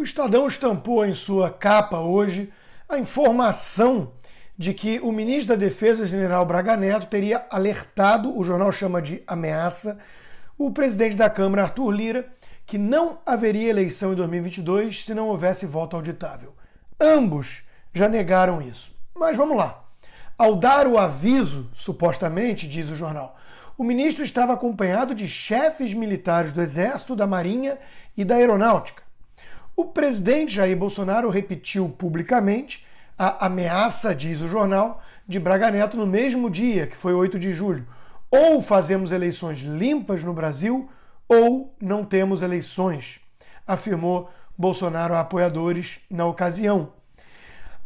O Estadão estampou em sua capa hoje a informação de que o ministro da Defesa, general Braga Neto, teria alertado, o jornal chama de ameaça, o presidente da Câmara, Arthur Lira, que não haveria eleição em 2022 se não houvesse voto auditável. Ambos já negaram isso. Mas vamos lá. Ao dar o aviso, supostamente, diz o jornal, o ministro estava acompanhado de chefes militares do Exército, da Marinha e da Aeronáutica. O presidente Jair Bolsonaro repetiu publicamente a ameaça, diz o jornal, de Braga Neto no mesmo dia, que foi 8 de julho. Ou fazemos eleições limpas no Brasil, ou não temos eleições, afirmou Bolsonaro a apoiadores na ocasião.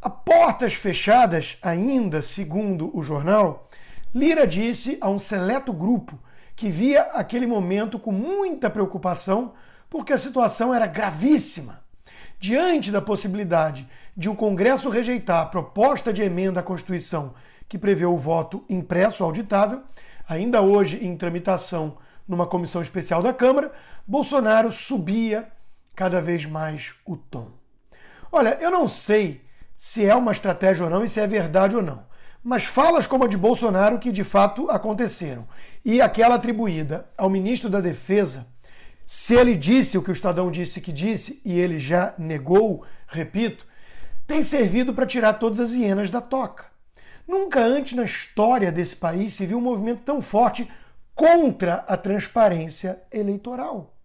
A portas fechadas ainda, segundo o jornal, Lira disse a um seleto grupo que via aquele momento com muita preocupação porque a situação era gravíssima. Diante da possibilidade de o Congresso rejeitar a proposta de emenda à Constituição que prevê o voto impresso auditável, ainda hoje em tramitação numa comissão especial da Câmara, Bolsonaro subia cada vez mais o tom. Olha, eu não sei se é uma estratégia ou não e se é verdade ou não, mas falas como a de Bolsonaro que de fato aconteceram e aquela atribuída ao ministro da Defesa, se ele disse o que o Estadão disse que disse e ele já negou, repito, tem servido para tirar todas as hienas da toca. Nunca antes na história desse país se viu um movimento tão forte contra a transparência eleitoral.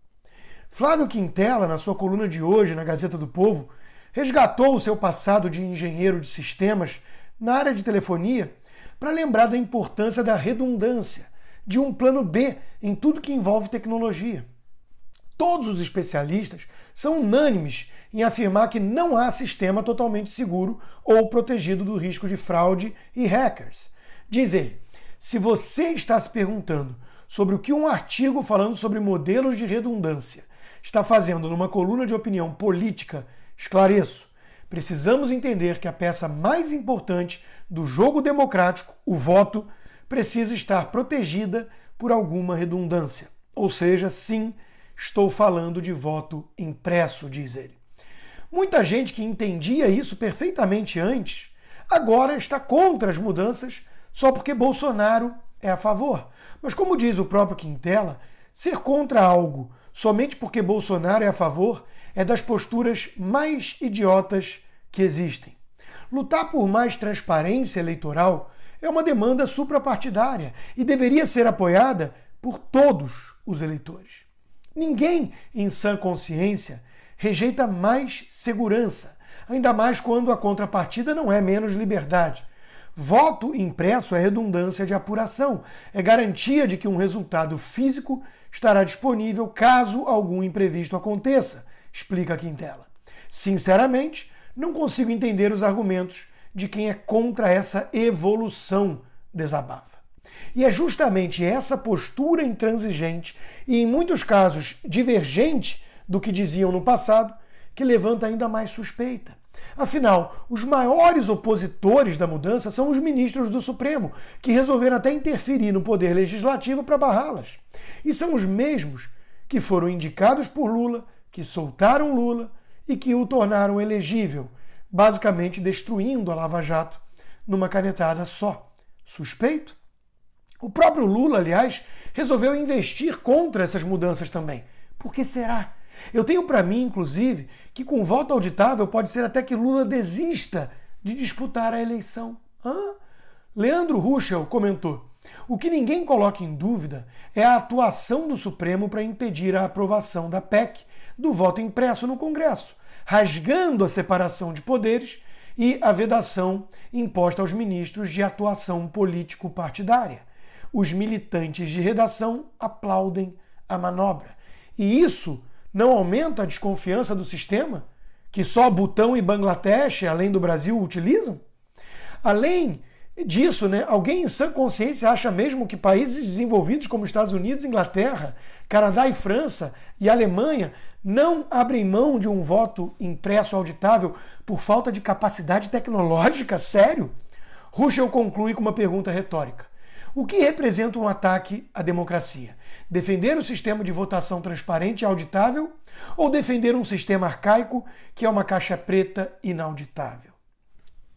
Flávio Quintela, na sua coluna de hoje na Gazeta do Povo, resgatou o seu passado de engenheiro de sistemas na área de telefonia para lembrar da importância da redundância, de um plano B em tudo que envolve tecnologia. Todos os especialistas são unânimes em afirmar que não há sistema totalmente seguro ou protegido do risco de fraude e hackers. Diz ele, se você está se perguntando sobre o que um artigo falando sobre modelos de redundância está fazendo numa coluna de opinião política, esclareço. Precisamos entender que a peça mais importante do jogo democrático, o voto, precisa estar protegida por alguma redundância. Ou seja, sim, estou falando de voto impresso, diz ele. Muita gente que entendia isso perfeitamente antes, agora está contra as mudanças só porque Bolsonaro é a favor. Mas como diz o próprio Quintela, ser contra algo somente porque Bolsonaro é a favor é das posturas mais idiotas que existem. Lutar por mais transparência eleitoral é uma demanda suprapartidária e deveria ser apoiada por todos os eleitores. Ninguém, em sã consciência, rejeita mais segurança, ainda mais quando a contrapartida não é menos liberdade. Voto impresso é redundância de apuração, é garantia de que um resultado físico estará disponível caso algum imprevisto aconteça, explica Quintela. Sinceramente, não consigo entender os argumentos de quem é contra essa evolução, desabafa. E é justamente essa postura intransigente e, em muitos casos, divergente do que diziam no passado, que levanta ainda mais suspeita. Afinal, os maiores opositores da mudança são os ministros do Supremo, que resolveram até interferir no poder legislativo para barrá-las. E são os mesmos que foram indicados por Lula, que soltaram Lula e que o tornaram elegível, basicamente destruindo a Lava Jato numa canetada só. Suspeito? O próprio Lula, aliás, resolveu investir contra essas mudanças também. Por que será? Eu tenho para mim, inclusive, que com voto auditável pode ser até que Lula desista de disputar a eleição. Leandro Ruschel comentou, o que ninguém coloca em dúvida é a atuação do Supremo para impedir a aprovação da PEC, do voto impresso no Congresso, rasgando a separação de poderes e a vedação imposta aos ministros de atuação político-partidária. Os militantes de redação aplaudem a manobra. E isso não aumenta a desconfiança do sistema, que só Butão e Bangladesh, além do Brasil, utilizam? Além disso, alguém em sã consciência acha mesmo que países desenvolvidos como Estados Unidos, Inglaterra, Canadá e França e Alemanha não abrem mão de um voto impresso auditável por falta de capacidade tecnológica? Sério? Ruschel conclui com uma pergunta retórica. O que representa um ataque à democracia? Defender o sistema de votação transparente e auditável ou defender um sistema arcaico que é uma caixa preta inauditável?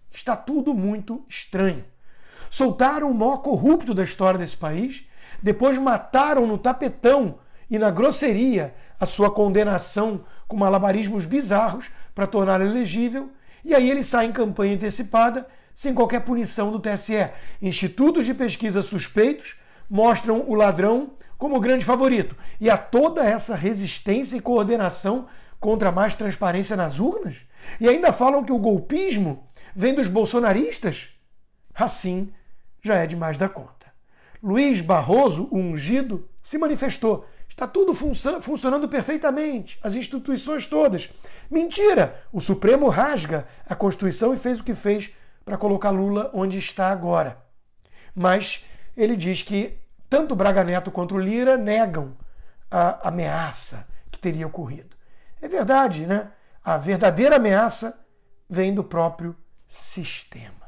Está tudo muito estranho. Soltaram o maior corrupto da história desse país, depois mataram no tapetão e na grosseria a sua condenação com malabarismos bizarros para torná-lo elegível, e aí ele sai em campanha antecipada sem qualquer punição do TSE. Institutos de pesquisa suspeitos mostram o ladrão como o grande favorito. E há toda essa resistência e coordenação contra mais transparência nas urnas? E ainda falam que o golpismo vem dos bolsonaristas? Assim, já é demais da conta. Luiz Barroso, o ungido, se manifestou. Está tudo funcionando perfeitamente, as instituições todas. Mentira! O Supremo rasga a Constituição e fez o que fez para colocar Lula onde está agora. Mas ele diz que tanto Braga Neto quanto Lira negam a ameaça que teria ocorrido. É verdade, né? A verdadeira ameaça vem do próprio sistema.